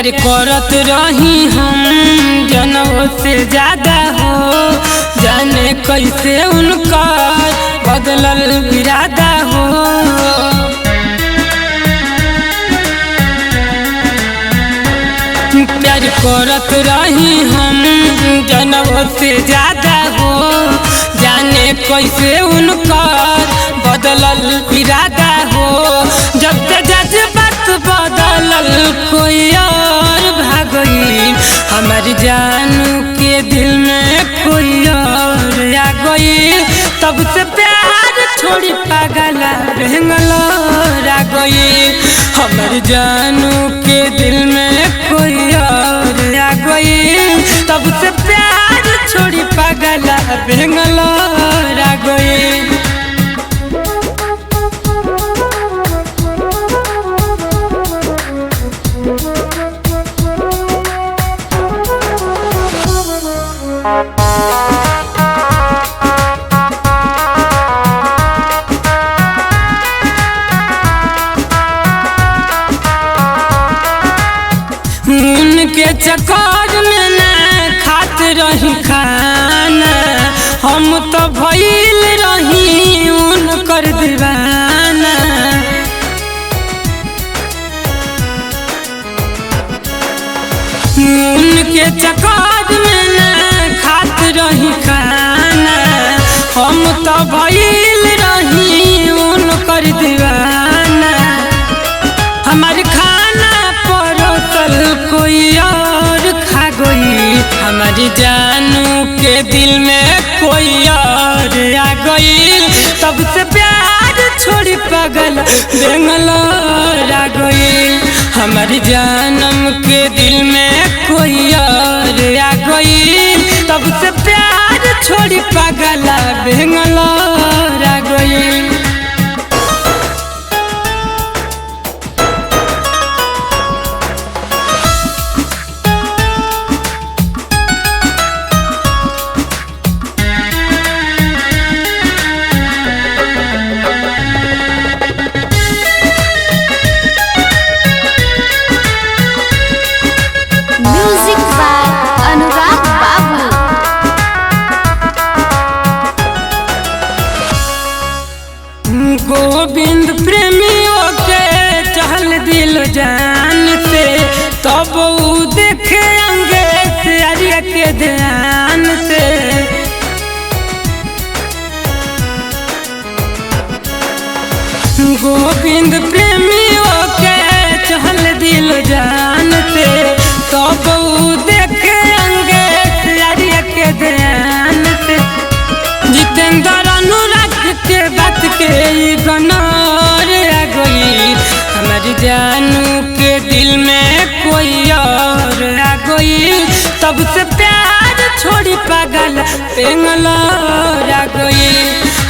प्यार करत रही हम जनों से ज्यादा हो, जाने कैसे उनका बदलल इरादा हो। प्यार करत रही हम जनों से ज्यादा हो, जाने कैसे उनका बदलल इरादा हो। जब से जज्बात बदलल कोई और भागई, हमारी जानू के दिल में कोई और आ गई। तब से प्यार छोड़ी पागला बेंगलोर आ गई, हमारी जानू के दिल में कोई और आ गई। तब से प्यार छोड़ी पागला बेंगलोर आ गई। उनके चक्कर में न खात रही खाना, हम तो भइल रही उनकर दीवाना। उनके चक्कर में न खात रही खाना, हम तो भइल रही उनकर दीवाना। हमारे खाना परोसल कोई और खा गई, हमारी जानू के दिल में कोई और आ गई। तब से प्यार छोड़ी पागल बेंगलोर आ गई, हमारी जानम के दिल में कोई और आ गई। तब से प्यार छोड़ी पागल बेंगलोर आ गई। गोविंद प्रेमियों के चहल दिल जान से, तब वो देखे अंगेज आर्या के ध्यान से। गोविंद प्रेमियों के चहल दिल जान से, तब वो देखे अंगेज आर्या के ध्यान से। जितेंद्र अनुराग के बात के गनौर आ गई, हमारी जानू के दिल में कोई और आ गई। तब से प्यार छोड़ी पागल बेंगलोर आ गई,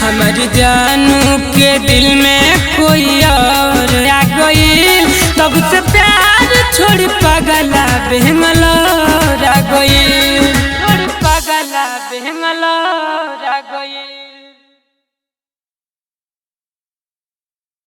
हमारी जानू के दिल में कोई और आ गई। तब से प्यार छोड़ी पागल बेंगलोर आ गई, छोड़ी पागल बेंगलोर आ गई।